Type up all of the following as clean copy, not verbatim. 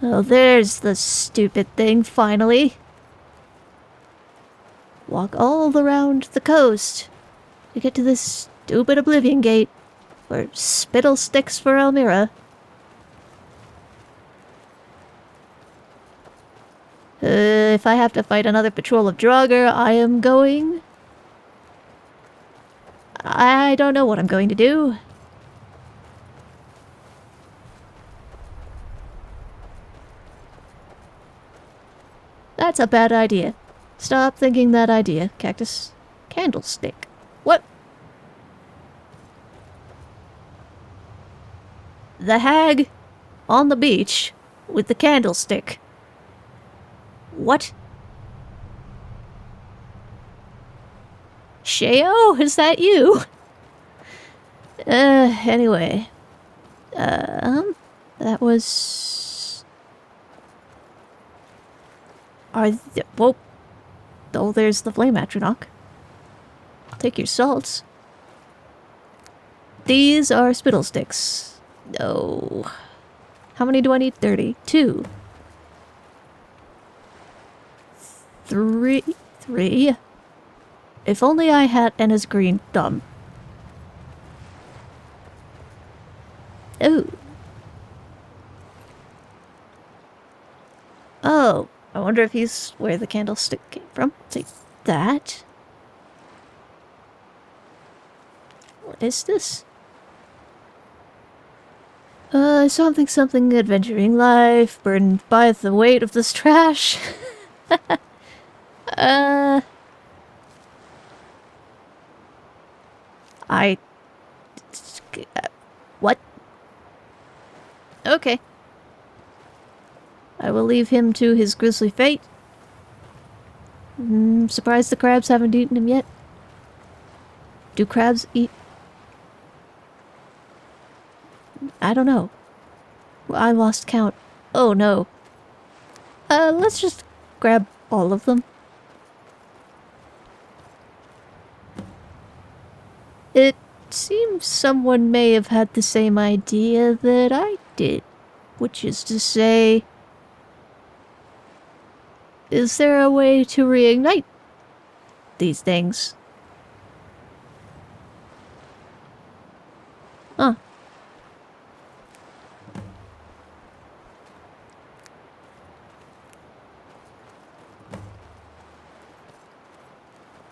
Oh, there's the stupid thing, finally. Walk all around the coast to get to this stupid Oblivion Gate, where spiddal sticks for Elmera. If I have to fight another patrol of Draugr, I am going... I don't know what I'm going to do. That's a bad idea. Stop thinking that idea, Cactus. Candlestick. What? The hag on the beach with the candlestick. What? Sheo, is that you? Anyway. That was... Whoa. Oh, there's the flame atronach. Take your salts. These are spiddal sticks. No. How many do I need? 30. 2. 3. If only I had Enna's green thumb. Oh. Oh. I wonder if he's where the candlestick came from. Take that. What is this? Something adventuring life, burdened by the weight of this trash. What? Okay. I will leave him to his grisly fate. Surprised the crabs haven't eaten him yet. Do crabs eat? I don't know. I lost count. Oh no. Let's just grab all of them. It seems someone may have had the same idea that I did. Which is to say... Is there a way to reignite these things? Huh.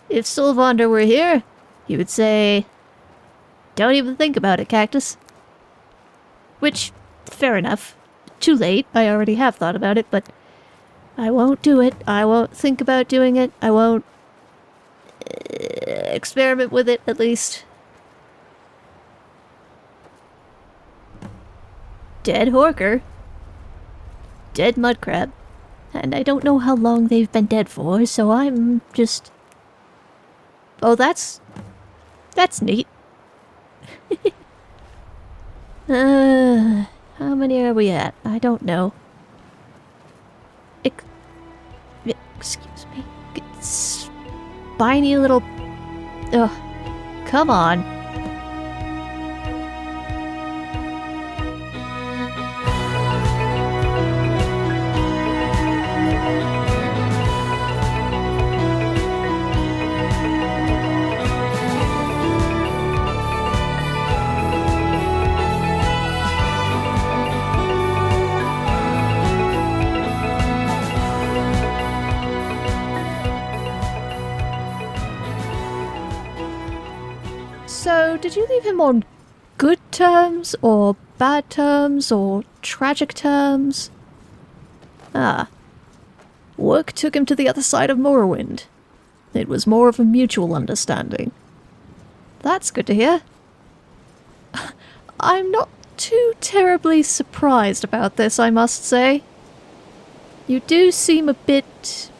If Sylvander were here, he would say, "Don't even think about it, Cactus." Which, fair enough. Too late, I already have thought about it, but I won't do it. I won't think about doing it. I won't experiment with it, at least. Dead Horker. Dead mud crab. And I don't know how long they've been dead for, so I'm just... Oh, that's neat. How many are we at? I don't know. Excuse me. Spiny little... Ugh. Come on. So, did you leave him on good terms, or bad terms, or tragic terms? Ah. Work took him to the other side of Morrowind. It was more of a mutual understanding. That's good to hear. I'm not too terribly surprised about this, I must say. You do seem a bit...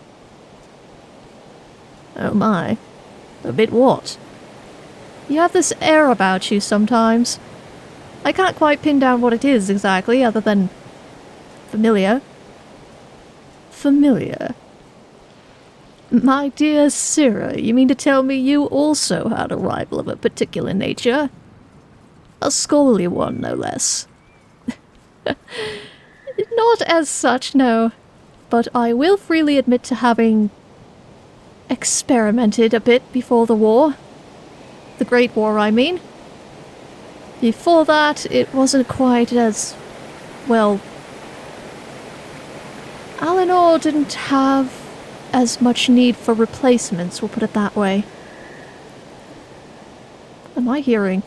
Oh my. A bit what? You have this air about you sometimes. I can't quite pin down what it is exactly, other than... familiar. Familiar. My dear Cira, you mean to tell me you also had a rival of a particular nature? A scholarly one, no less. Not as such, no. But I will freely admit to having experimented a bit before the war. The Great War, I mean. Before that, it wasn't quite as... well... Alinor didn't have as much need for replacements, we'll put it that way. What am I hearing?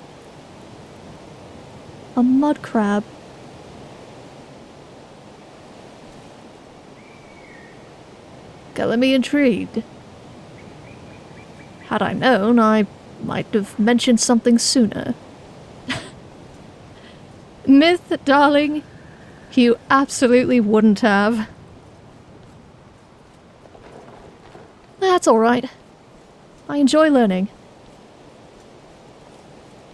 A mud crab. Got me intrigued. Had I known, I might have mentioned something sooner. Myth, darling, you absolutely wouldn't have. That's alright. I enjoy learning.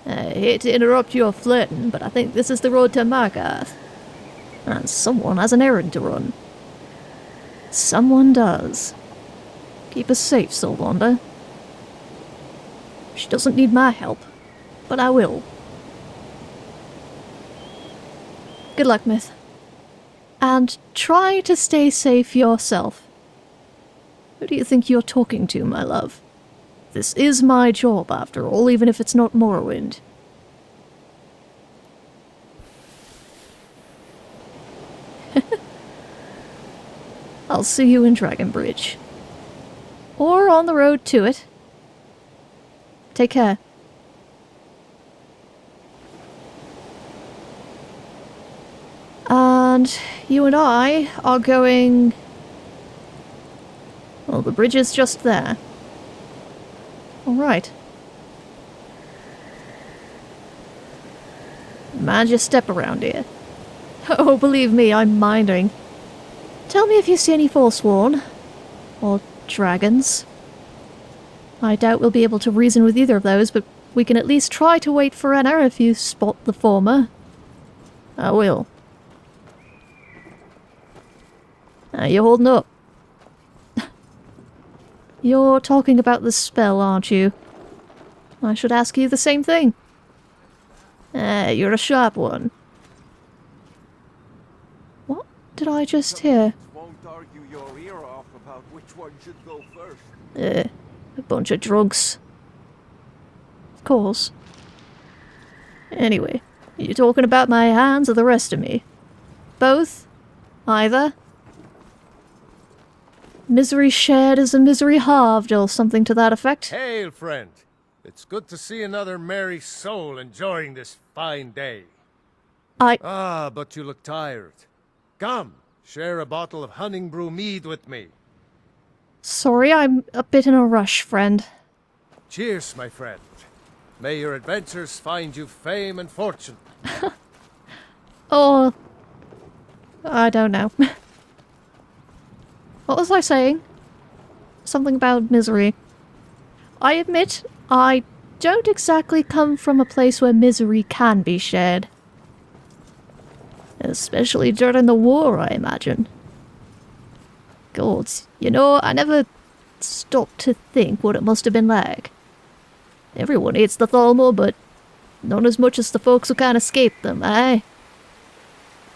I hate to interrupt your flirting, but I think this is the road to Markarth. And someone has an errand to run. Someone does. Keep us safe, Sylvander. She doesn't need my help, but I will. Good luck, Myth. And try to stay safe yourself. Who do you think you're talking to, my love? This is my job, after all, even if it's not Morrowind. I'll see you in Dragonbridge. Or on the road to it. Take care. And you and I are going... well, the bridge is just there. Alright. Mind your step around here. Oh, believe me, I'm minding. Tell me if you see any Forsworn. Or dragons. I doubt we'll be able to reason with either of those, but we can at least try to wait for Enna if you spot the former. I will. How you holding up? You're talking about the spell, aren't you? I should ask you the same thing. You're a sharp one. What did I just hear? Won't argue your ear off about which one should go first. A bunch of drunks. Of course. Anyway, you talking about my hands or the rest of me? Both? Either? Misery shared is a misery halved, or something to that effect. Hail, friend. It's good to see another merry soul enjoying this fine day. But you look tired. Come, share a bottle of Honningbrew mead with me. Sorry, I'm a bit in a rush, friend. Cheers, my friend. May your adventures find you fame and fortune. Oh, I don't know. What was I saying? Something about misery. I admit, I don't exactly come from a place where misery can be shared. Especially during the war, I imagine. God, you know, I never stopped to think what it must have been like. Everyone hates the Thalmor, but not as much as the folks who can't escape them, eh?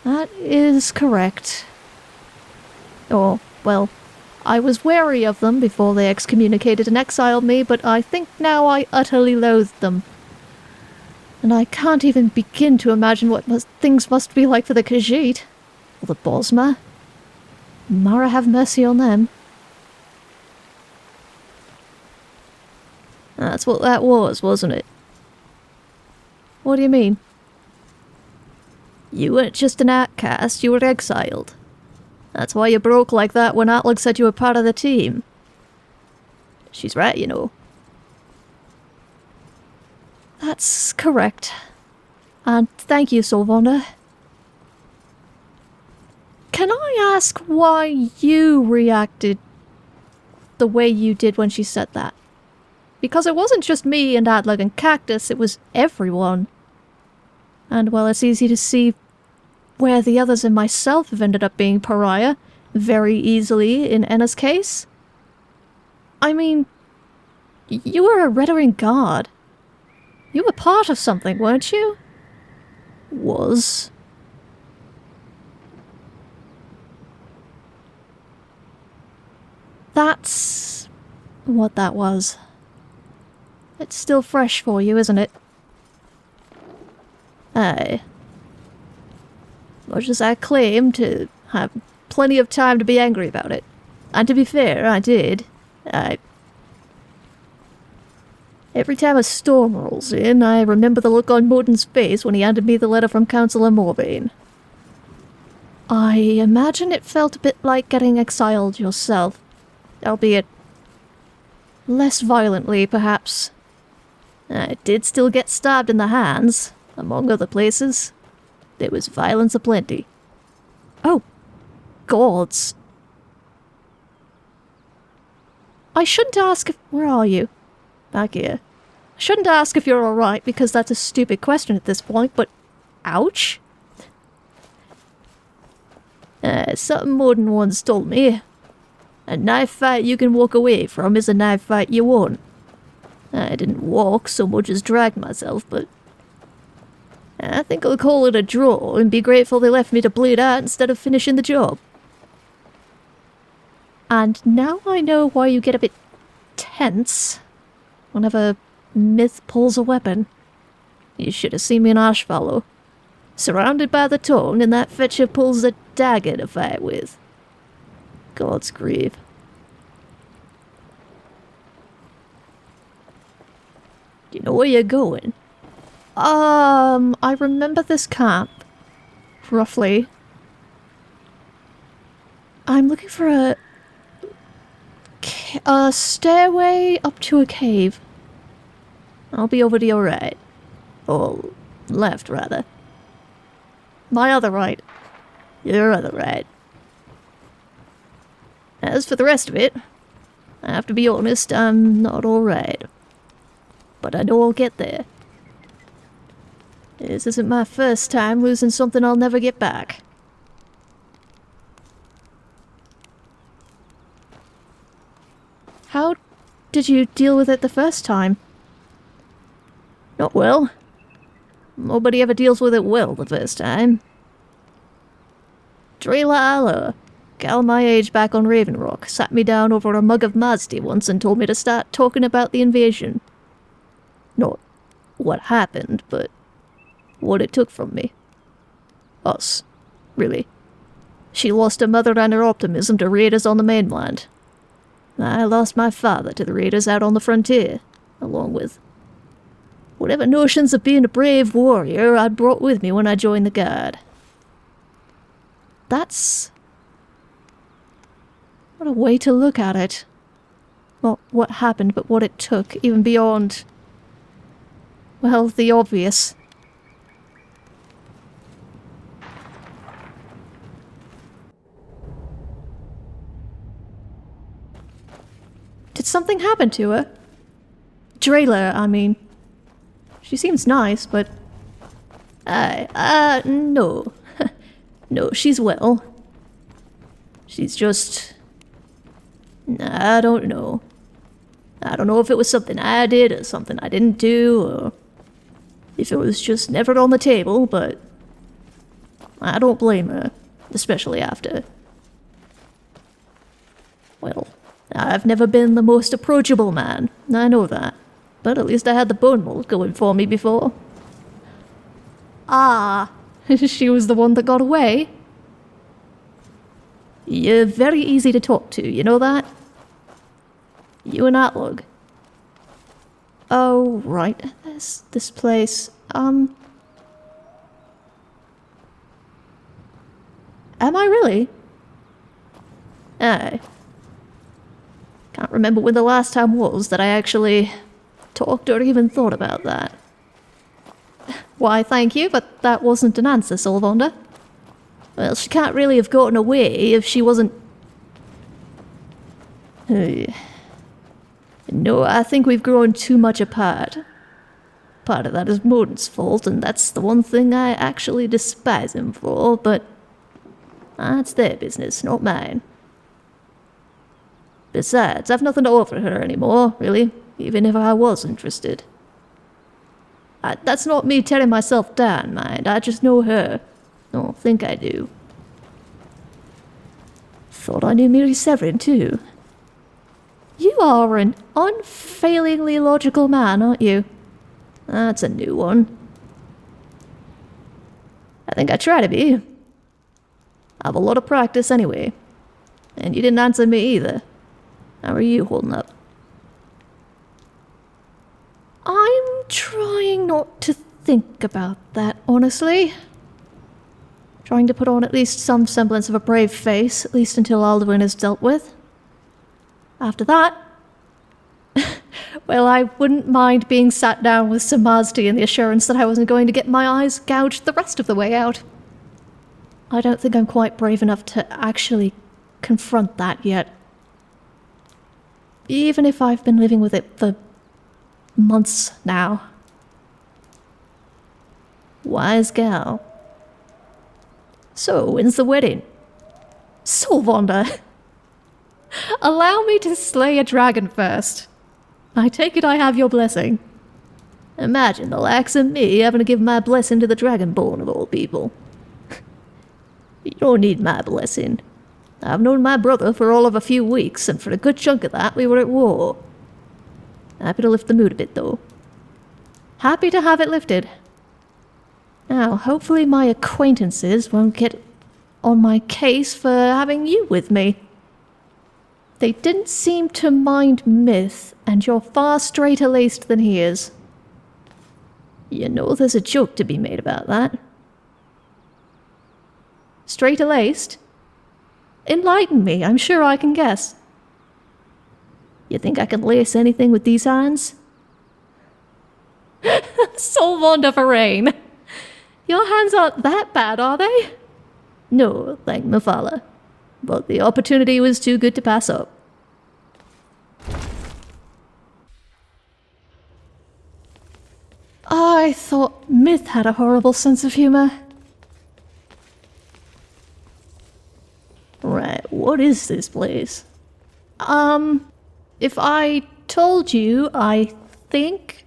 That is correct. Oh, well, I was wary of them before they excommunicated and exiled me, but I think now I utterly loathe them. And I can't even begin to imagine what things must be like for the Khajiit, or the Bosmer. Mara have mercy on them. That's what that was, wasn't it? What do you mean? You weren't just an outcast, you were exiled. That's why you broke like that when Atlag said you were part of the team. She's right, you know. That's correct. And thank you, Sylvander. Can I ask why you reacted the way you did when she said that? Because it wasn't just me and Atlag and Cactus, it was everyone. And well, it's easy to see where the others and myself have ended up being pariah, very easily in Enna's case. I mean, you were a Redoran guard. You were part of something, weren't you? Was. That's what that was. It's still fresh for you, isn't it? Aye. Much as I claim to have plenty of time to be angry about it. And to be fair, I did. Every time a storm rolls in, I remember the look on Morden's face when he handed me the letter from Councillor Morbane. I imagine it felt a bit like getting exiled yourself, albeit less violently, perhaps. I did still get stabbed in the hands, among other places. There was violence aplenty. Oh, gods. I shouldn't ask if... Where are you? Back here. I shouldn't ask if you're alright, because that's a stupid question at this point, but... Ouch? Something Morden once told me. A knife fight you can walk away from is a knife fight you won't. I didn't walk so much as drag myself, but... I think I'll call it a draw and be grateful they left me to bleed out instead of finishing the job. And now I know why you get a bit tense whenever Myth pulls a weapon. You should have seen me in Ashvallow, surrounded by the tongue, and that fetcher pulls a dagger to fight with. God's grief. Do you know where you're going? I remember this camp. Roughly. I'm looking for a stairway up to a cave. I'll be over to your right. Or left, rather. My other right. Your other right. As for the rest of it, I have to be honest, I'm not alright. But I know I'll get there. This isn't my first time losing something I'll never get back. How did you deal with it the first time? Not well. Nobody ever deals with it well the first time. Drela Alla, gal my age back on Raven Rock, sat me down over a mug of Mazdi once and told me to start talking about the invasion. Not what happened, but what it took from me. Us, really. She lost her mother and her optimism to raiders on the mainland. I lost my father to the raiders out on the frontier, along with whatever notions of being a brave warrior I'd brought with me when I joined the Guard. That's... what a way to look at it. Not what happened, but what it took, even beyond... well, the obvious. Did something happen to her? Drela, I mean. She seems nice, but... no. No, she's well. She's just... I don't know. I don't know if it was something I did or something I didn't do, or if it was just never on the table, but I don't blame her, especially after. Well, I've never been the most approachable man, I know that, but at least I had the bone mold going for me before. Ah, she was the one that got away? You're very easy to talk to, you know that? You and Atlug. Oh, right, there's this place, Am I really? Aye. Can't remember when the last time was that I actually talked or even thought about that. Why, thank you, but that wasn't an answer, Solvonda. Well, she can't really have gotten away if she wasn't... No, I think we've grown too much apart. Part of that is Morden's fault, and that's the one thing I actually despise him for, but that's their business, not mine. Besides, I've nothing to offer her anymore, really, even if I was interested. That's not me tearing myself down, mind, I just know her. Or think I do. Thought I knew Miri Severin, too. You are an unfailingly logical man, aren't you? That's a new one. I think I try to be. I have a lot of practice anyway. And you didn't answer me either. How are you holding up? I'm trying not to think about that, honestly. Trying to put on at least some semblance of a brave face, at least until Alduin is dealt with. After that, well, I wouldn't mind being sat down with some Mazdi and the assurance that I wasn't going to get my eyes gouged the rest of the way out. I don't think I'm quite brave enough to actually confront that yet. Even if I've been living with it for months now. Wise gal. So, when's the wedding? Solvonda. Allow me to slay a dragon first. I take it I have your blessing. Imagine the likes of me having to give my blessing to the Dragonborn of all people. You don't need my blessing. I've known my brother for all of a few weeks, and for a good chunk of that we were at war. Happy to lift the mood a bit, though. Happy to have it lifted. Now, hopefully my acquaintances won't get on my case for having you with me. They didn't seem to mind myth, and you're far straighter-laced than he is. You know there's a joke to be made about that. Straighter-laced? Enlighten me, I'm sure I can guess. You think I can lace anything with these hands? Solvonda for rain. Your hands aren't that bad, are they? No, thank Mephala. But the opportunity was too good to pass up. I thought myth had a horrible sense of humor. Right, what is this place? If I told you, I think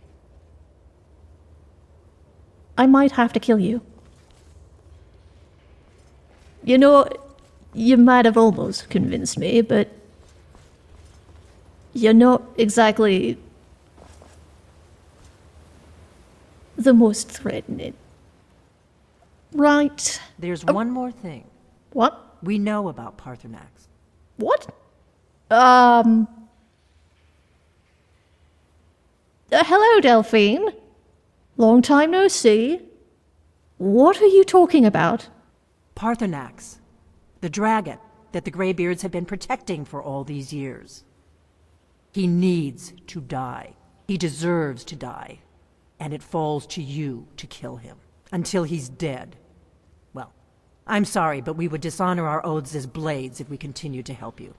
I might have to kill you. You know, you might have almost convinced me, but you're not exactly the most threatening. Right. There's one more thing. What? We know about Paarthurnax. What? Hello, Delphine. Long time no see. What are you talking about? Paarthurnax, the dragon that the Greybeards have been protecting for all these years. He needs to die. He deserves to die. And it falls to you to kill him until he's dead. Well, I'm sorry, but we would dishonor our oaths as blades if we continue to help you.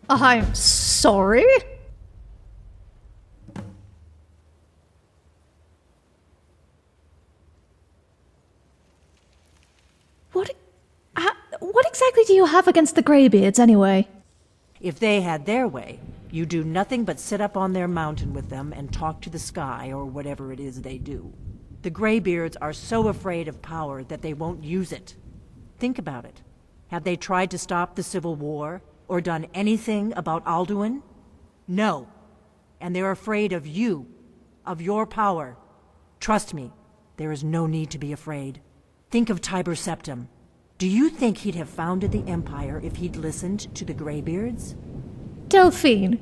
I'm sorry? What exactly do you have against the Greybeards, anyway? If they had their way, you do nothing but sit up on their mountain with them and talk to the sky or whatever it is they do. The Greybeards are so afraid of power that they won't use it. Think about it. Have they tried to stop the Civil War or done anything about Alduin? No. And they're afraid of you, of your power. Trust me, there is no need to be afraid. Think of Tiber Septim. Do you think he'd have founded the Empire if he'd listened to the Greybeards? Delphine,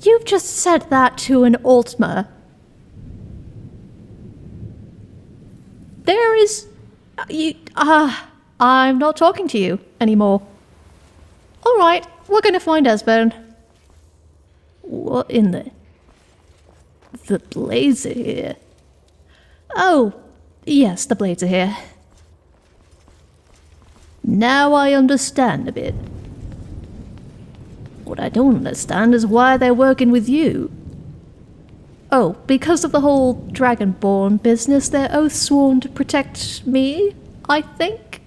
you've just said that to an Altmer. There is... I'm not talking to you anymore. Alright, we're gonna find Esbern. What in the... The blades are here. Oh, yes, the blades are here. Now I understand a bit. What I don't understand is why they're working with you. Oh, because of the whole Dragonborn business, they're oath sworn to protect me, I think?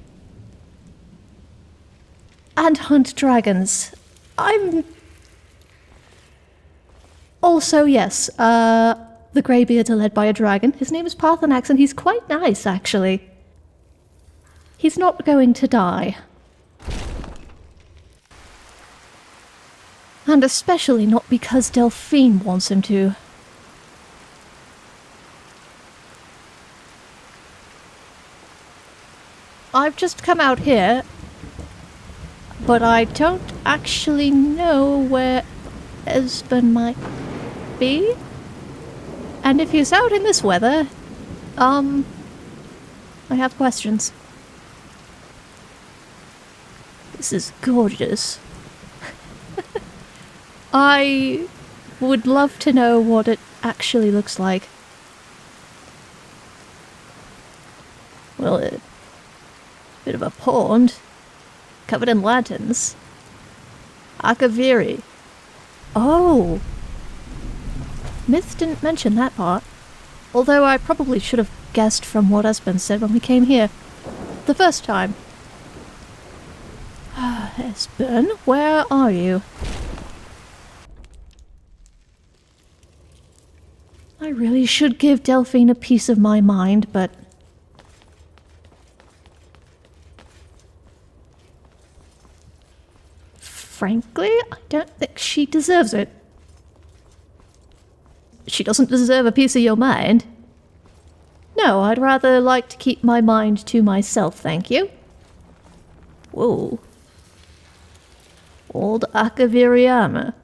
And hunt dragons. Also, yes, the Greybeards are led by a dragon. His name is Paarthurnax, and he's quite nice, actually. He's not going to die. And especially not because Delphine wants him to. I've just come out here, but I don't actually know where Esben might be. And if he's out in this weather, I have questions. This is gorgeous. I would love to know what it actually looks like. Well, a bit of a pond, covered in lanterns. Akaviri. Oh! Myth didn't mention that part. Although I probably should have guessed from what Esben said when we came here. The first time. Esben, where are you? I really should give Delphine a piece of my mind, but... frankly, I don't think she deserves it. She doesn't deserve a piece of your mind. No, I'd rather like to keep my mind to myself, thank you. Whoa. Old Akaviriama.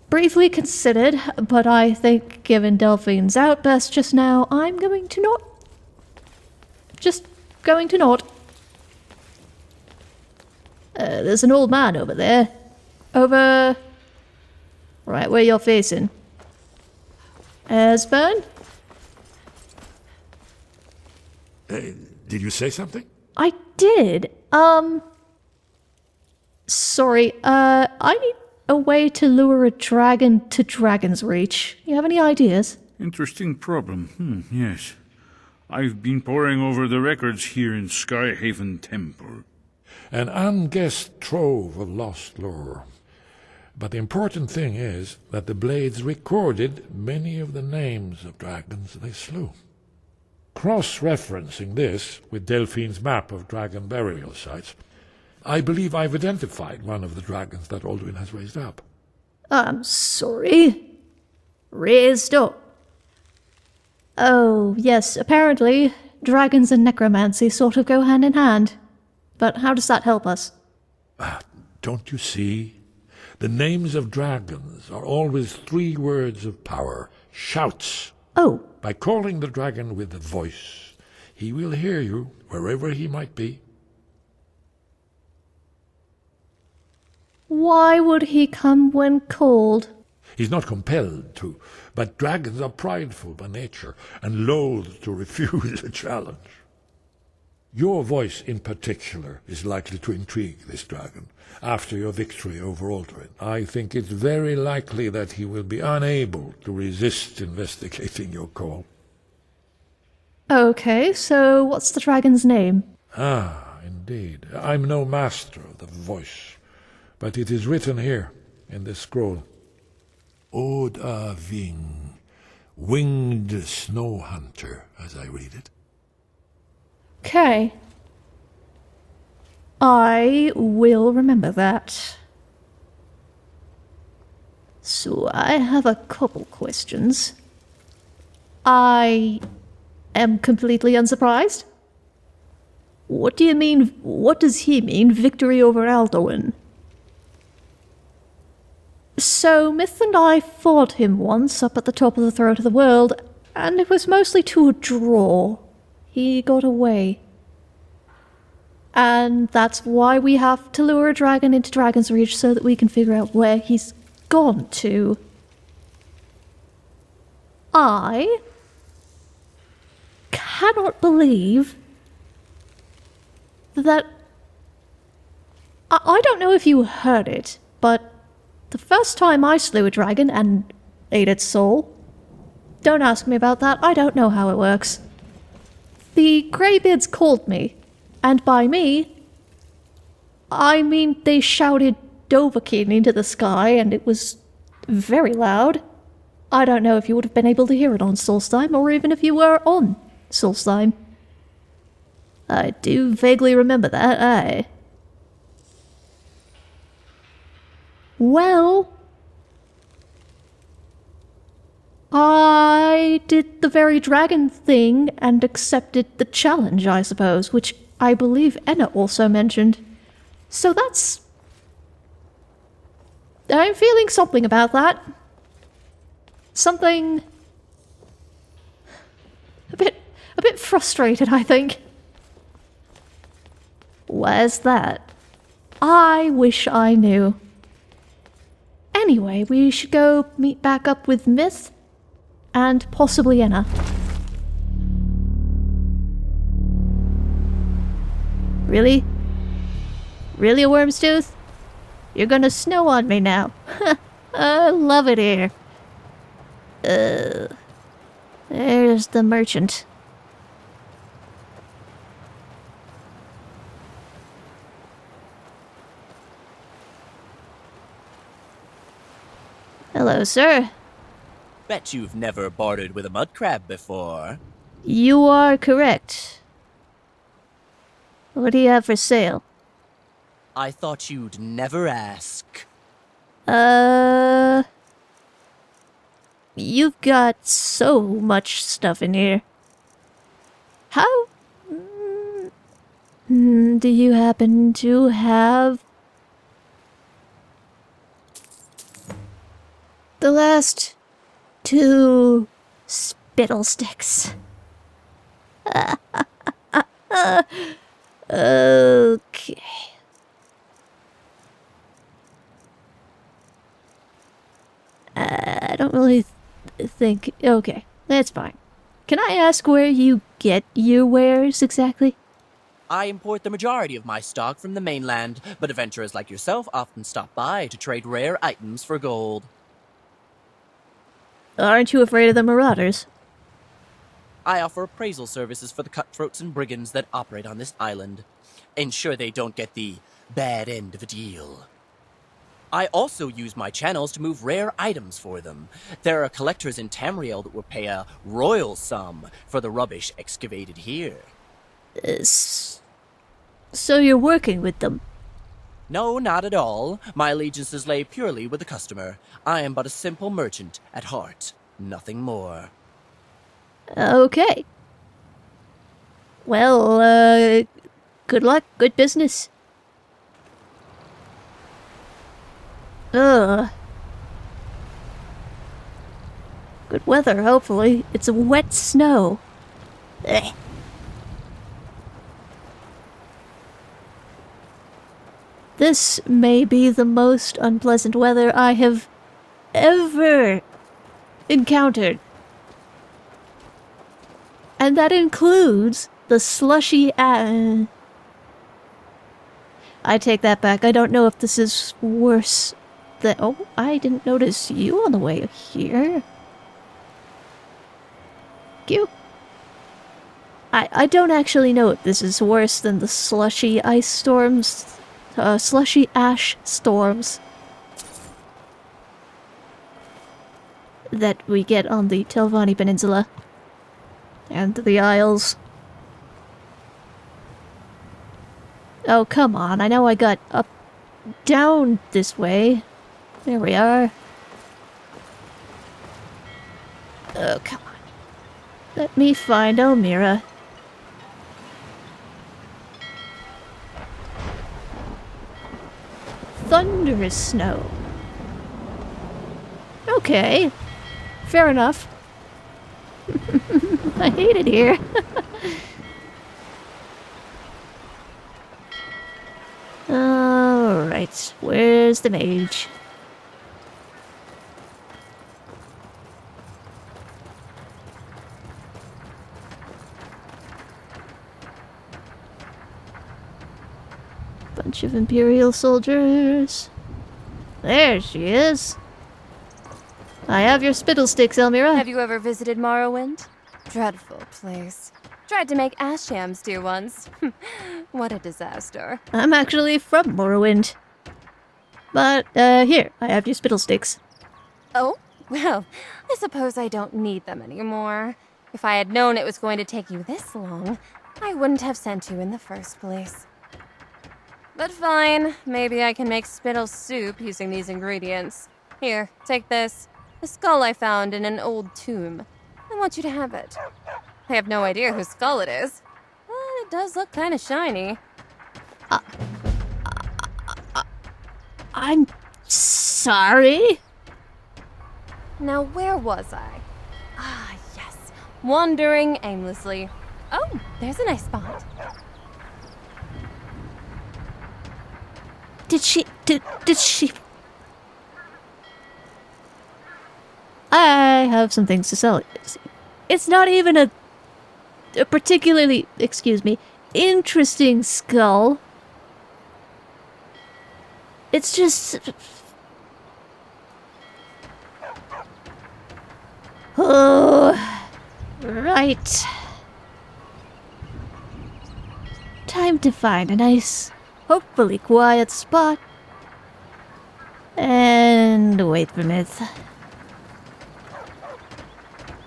Briefly considered, but I think given Delphine's outburst just now, I'm going to not. Just going to not. There's an old man over there. Over... right where you're facing. Esben? Did you say something? I did. Sorry, I need a way to lure a dragon to Dragonsreach. You have any ideas? Interesting problem. Yes. I've been poring over the records here in Skyhaven Temple. An unguessed trove of lost lore. But the important thing is that the blades recorded many of the names of dragons they slew. Cross-referencing this with Delphine's map of dragon burial sites, I believe I've identified one of the dragons that Alduin has raised up. I'm sorry? Raised up? Oh, yes, apparently dragons and necromancy sort of go hand in hand. But how does that help us? Don't you see? The names of dragons are always 3 words of power. Shouts. Oh. By calling the dragon with a voice, he will hear you wherever he might be. Why would he come when called? He's not compelled to, but dragons are prideful by nature and loath to refuse a challenge. Your voice in particular is likely to intrigue this dragon. After your victory over Alduin, I think it's very likely that he will be unable to resist investigating your call. Okay, so what's the dragon's name? Ah, indeed. I'm no master of the voice, but it is written here in this scroll. Oda Ving, winged snow hunter, as I read it. Okay. I will remember that. So I have a couple questions. I am completely unsurprised. What do you mean, what does he mean, victory over Alduin? So, Myth and I fought him once up at the top of the throat of the world, and it was mostly to a draw. He got away. And that's why we have to lure a dragon into Dragonsreach so that we can figure out where he's gone to. I cannot believe that... I don't know if you heard it, but the first time I slew a dragon and ate its soul... Don't ask me about that, I don't know how it works. The Greybeards called me, and by me, I mean they shouted Dovahkiin into the sky, and it was very loud. I don't know if you would have been able to hear it on Solstheim, or even if you were on Solstheim. I do vaguely remember that, aye. Well, I did the very dragon thing and accepted the challenge, I suppose, which I believe Enna also mentioned. So that's... I'm feeling something about that. Something... a bit frustrated, I think. Where's that? I wish I knew. Anyway, we should go meet back up with Myth and possibly Enna. Really? Really, Wormstooth? You're gonna snow on me now. I love it here. There's the merchant. Hello, sir. Bet you've never bartered with a mud crab before. You are correct. What do you have for sale? I thought you'd never ask. You've got so much stuff in here. How... do you happen to have... the last 2 spittle sticks? Okay. I don't really think... Okay, that's fine. Can I ask where you get your wares exactly? I import the majority of my stock from the mainland, but adventurers like yourself often stop by to trade rare items for gold. Aren't you afraid of the marauders? I offer appraisal services for the cutthroats and brigands that operate on this island. Ensure they don't get the bad end of a deal. I also use my channels to move rare items for them. There are collectors in Tamriel that will pay a royal sum for the rubbish excavated here. So you're working with them? No, not at all. My allegiances lay purely with the customer. I am but a simple merchant at heart, nothing more. Okay. Well, good luck, good business. Ugh. Good weather, hopefully. It's a wet snow. Ugh. This may be the most unpleasant weather I have ever encountered. And that includes the slushy I take that back. I don't know if this is worse than... Oh, I didn't notice you on the way here. Thank you. I don't actually know if this is worse than the slushy ice storms... slushy ash storms that we get on the Telvanni Peninsula and the Isles. Oh, come on. I know I got up, down this way. There we are. Oh, come on. Let me find Elmera. Thunderous snow. Okay. Fair enough. I hate it here. Alright, where's the mage? Bunch of Imperial soldiers. There she is. I have your spittle sticks, Elmera. Have you ever visited Morrowind? Dreadful place. Tried to make Ashams do once. What a disaster. I'm actually from Morrowind. But, here, I have your spittle sticks. Oh, well, I suppose I don't need them anymore. If I had known it was going to take you this long, I wouldn't have sent you in the first place. But fine, maybe I can make spiddal soup using these ingredients. Here, take this. A skull I found in an old tomb. I want you to have it. I have no idea whose skull it is, but it does look kind of shiny. I'm sorry? Now, where was I? Ah, yes. Wandering aimlessly. Oh, there's a nice spot. Did she... I have some things to sell. It's not even a particularly, excuse me, interesting skull. It's just... Oh, right. Time to find a nice, hopefully quiet spot. And wait for myth.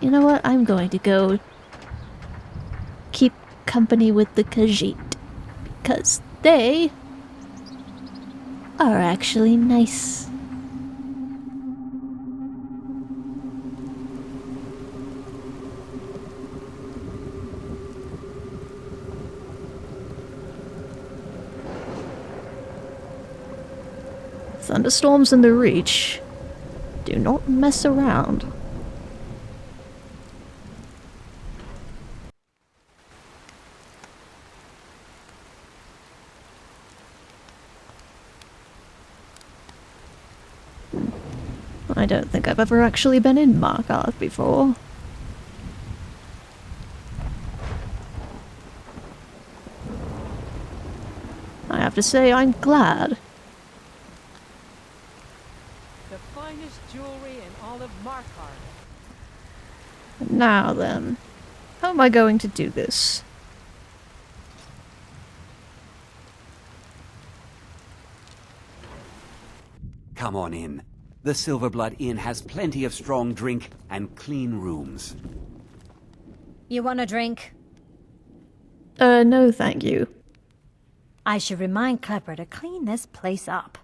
You know what? I'm going to go keep company with the Khajiit. Because they are actually nice. Thunderstorms in the Reach. Do not mess around. I don't think I've ever actually been in Markarth before. I have to say, I'm glad. The finest jewelry in all of Markarth. Now then, how am I going to do this? Come on in. The Silverblood Inn has plenty of strong drink and clean rooms. You want a drink? No thank you. I should remind Klepper to clean this place up.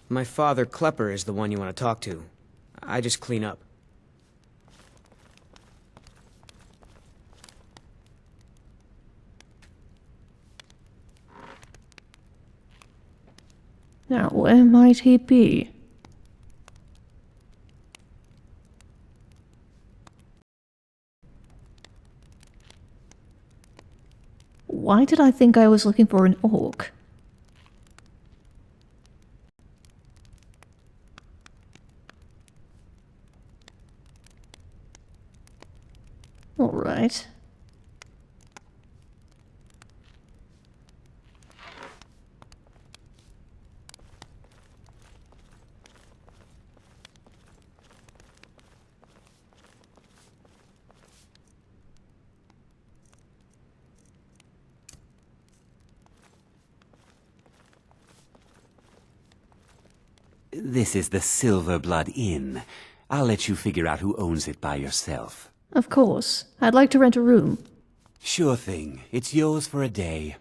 My father, Klepper, is the one you want to talk to. I just clean up. Now, where might he be? Why did I think I was looking for an orc? All right. This is the Silverblood Inn. I'll let you figure out who owns it by yourself. Of course. I'd like to rent a room. Sure thing. It's yours for a day.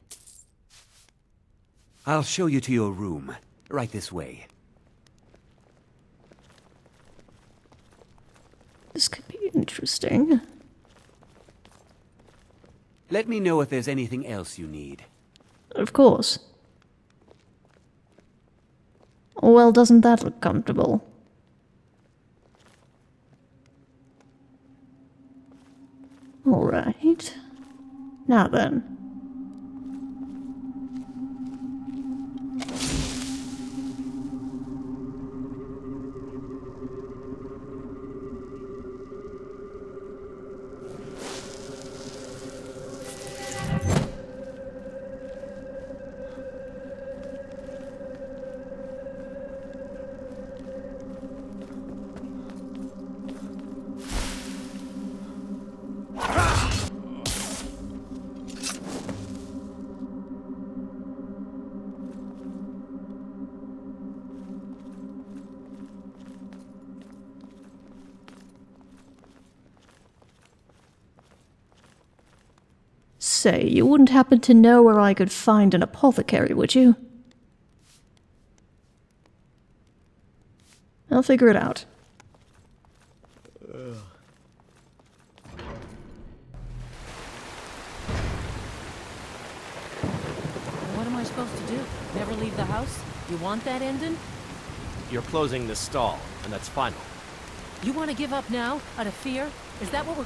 I'll show you to your room. Right this way. This could be interesting. Let me know if there's anything else you need. Of course. Well, doesn't that look comfortable? All right. Now then. say, you wouldn't happen to know where I could find an apothecary, would you? I'll figure it out. What am I supposed to do? Never leave the house? You want that ending? You're closing this stall, and that's final. You want to give up now, out of fear? Is that what we're...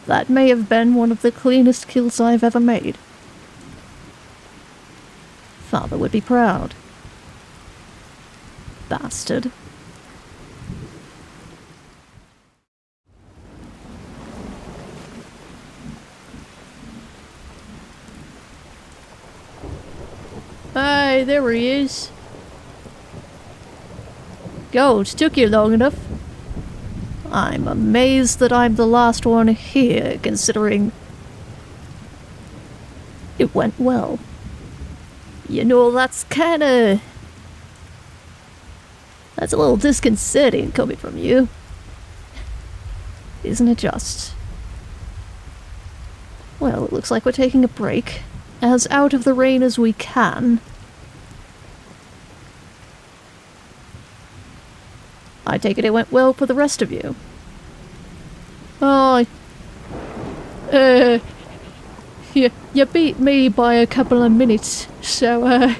That may have been one of the cleanest kills I've ever made. Father would be proud. Bastard. Hey, there he is. Gold, took you long enough. I'm amazed that I'm the last one here, considering it went well. You know, that's a little disconcerting coming from you. Isn't it just? Well, it looks like we're taking a break. As out of the rain as we can. I take it went well for the rest of you. Oh, you beat me by a couple of minutes, so,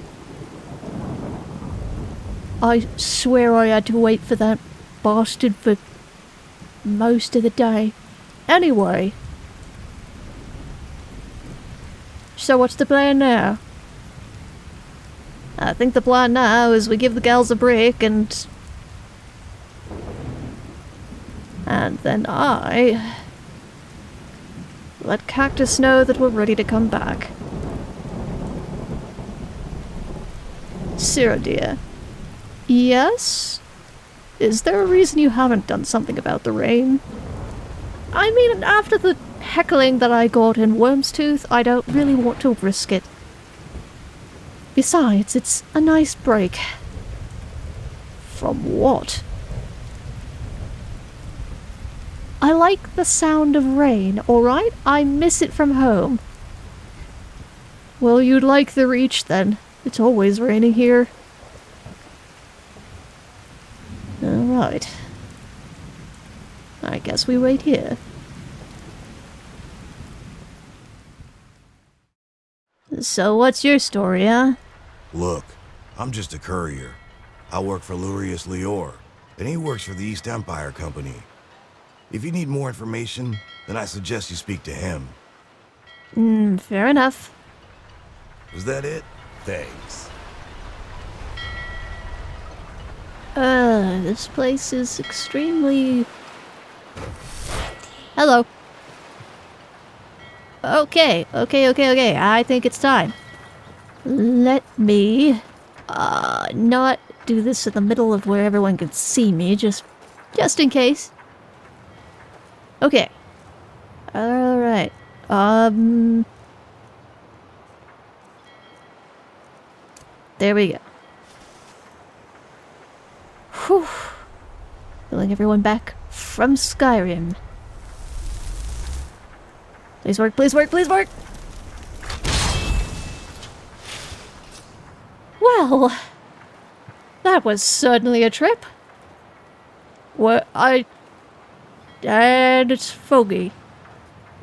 I swear I had to wait for that bastard for most of the day. Anyway. So what's the plan now? I think the plan now is we give the gals a break and then I let Cactus know that we're ready to come back. Cira, dear. Yes? Is there a reason you haven't done something about the rain? I mean, after the heckling that I got in Wormstooth, I don't really want to risk it. Besides, it's a nice break. From what? I like the sound of rain, alright? I miss it from home. Well, you'd like the Reach then. It's always raining here. Alright. I guess we wait here. So what's your story, huh? Look, I'm just a courier. I work for Lurius Lior, and he works for the East Empire Company. If you need more information, then I suggest you speak to him. Fair enough. Was that it? Thanks. This place is extremely... Hello. Okay. I think it's time. Let me, not do this in the middle of where everyone can see me, just in case. Okay. Alright. There we go. Whew. Pulling everyone back from Skyrim. Please work, please work, please work! Well, that was certainly a trip. And it's foggy.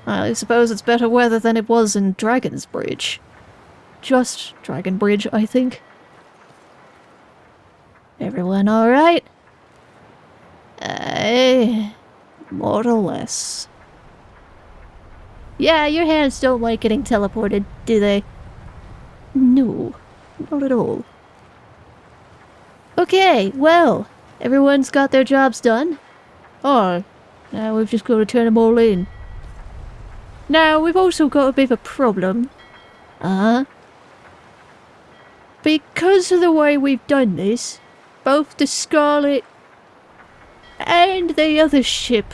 I suppose it's better weather than it was in Dragonsreach. Just Dragonbridge, I think. Everyone alright? More or less. Yeah, your hands don't like getting teleported, do they? No, not at all. Okay, well, everyone's got their jobs done. Oh, now we've just got to turn them all in. Now, we've also got a bit of a problem. Because of the way we've done this, both the Scarlet and the other ship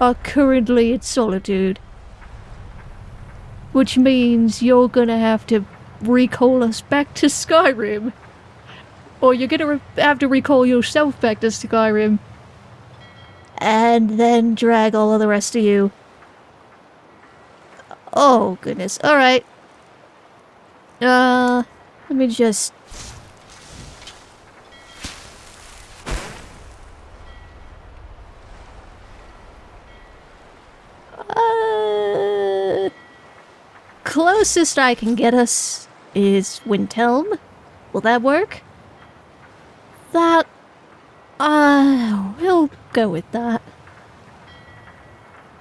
are currently in solitude. Which means you're gonna have to recall us back to Skyrim. or you're gonna have to recall yourself back to Skyrim. And then drag all of the rest of you. Oh, goodness. Alright. Let me just... Closest I can get us is Windhelm. Will that work? That... we'll go with that.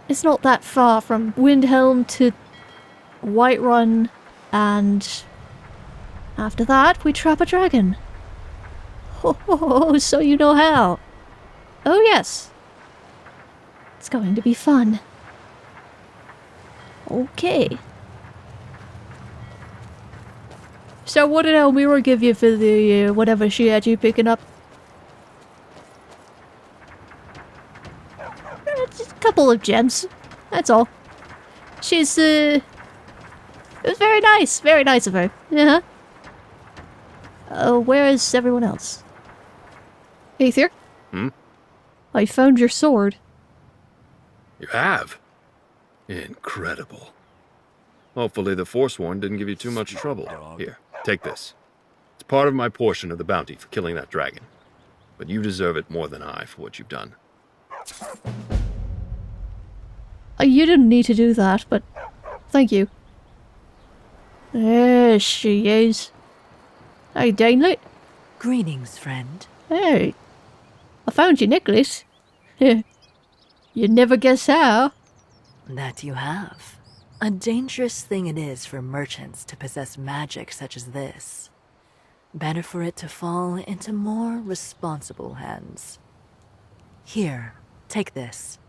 It's not that far from Windhelm to Whiterun, and after that we trap a dragon. Oh, so you know how. Oh yes. It's going to be fun. Okay. So what did Elmera give you for the, whatever she had you picking up? Just a couple of gems. That's all. She's, it was very nice of her. Yeah. Where is everyone else? Aether? I found your sword. You have? Incredible. Hopefully the Forsworn didn't give you too much trouble. Here, take this. It's part of my portion of the bounty for killing that dragon. But you deserve it more than I for what you've done. You didn't need to do that, but thank you. There she is. Hey, Danelit. Greetings, friend. Hey. I found your necklace. You'd never guess how. That you have. A dangerous thing it is for merchants to possess magic such as this. Better for it to fall into more responsible hands. Here, take this.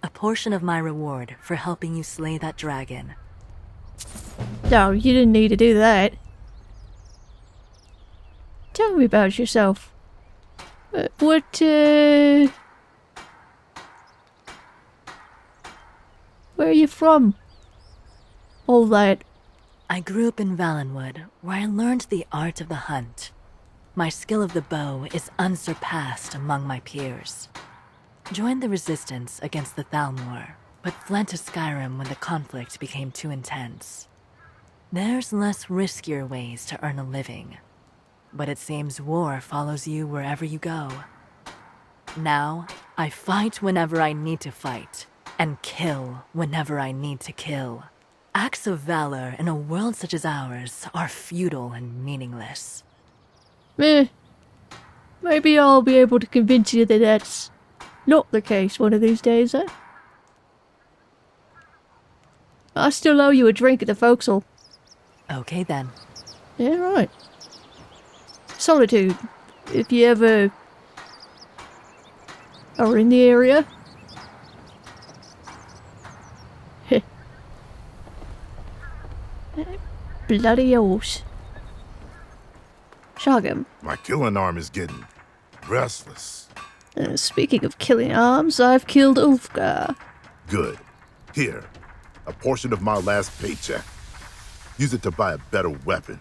A portion of my reward for helping you slay that dragon. No, you didn't need to do that. Tell me about yourself. Where are you from? All that. I grew up in Valenwood, where I learned the art of the hunt. My skill of the bow is unsurpassed among my peers. Joined the resistance against the Thalmor, but fled to Skyrim when the conflict became too intense. There's less riskier ways to earn a living, but it seems war follows you wherever you go. Now, I fight whenever I need to fight, and kill whenever I need to kill. Acts of valor in a world such as ours are futile and meaningless. Maybe I'll be able to convince you that that's not the case one of these days, eh? I still owe you a drink at the forecastle. Okay then. Yeah, right. Solitude, if you ever are in the area. Bloody horse. Shogum. My killing arm is getting restless. Speaking of killing arms, I've killed Ulfgar. Good. Here, a portion of my last paycheck. Use it to buy a better weapon.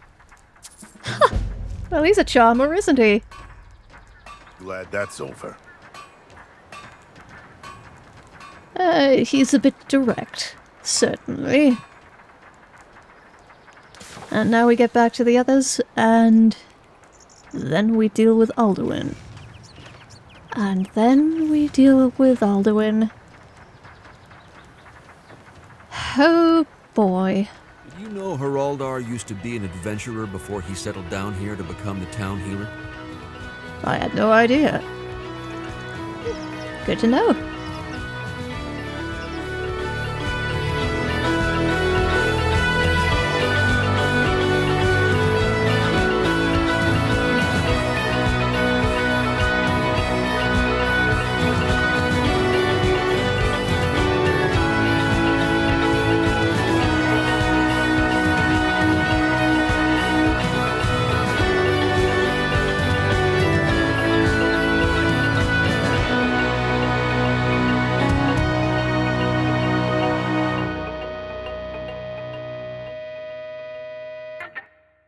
Well, he's a charmer, isn't he? Glad that's over. He's a bit direct, certainly. And now we get back to the others, and then we deal with Alduin. And then we deal with Alduin. Oh boy. Did you know Haraldar used to be an adventurer before he settled down here to become the town healer? I had no idea. Good to know.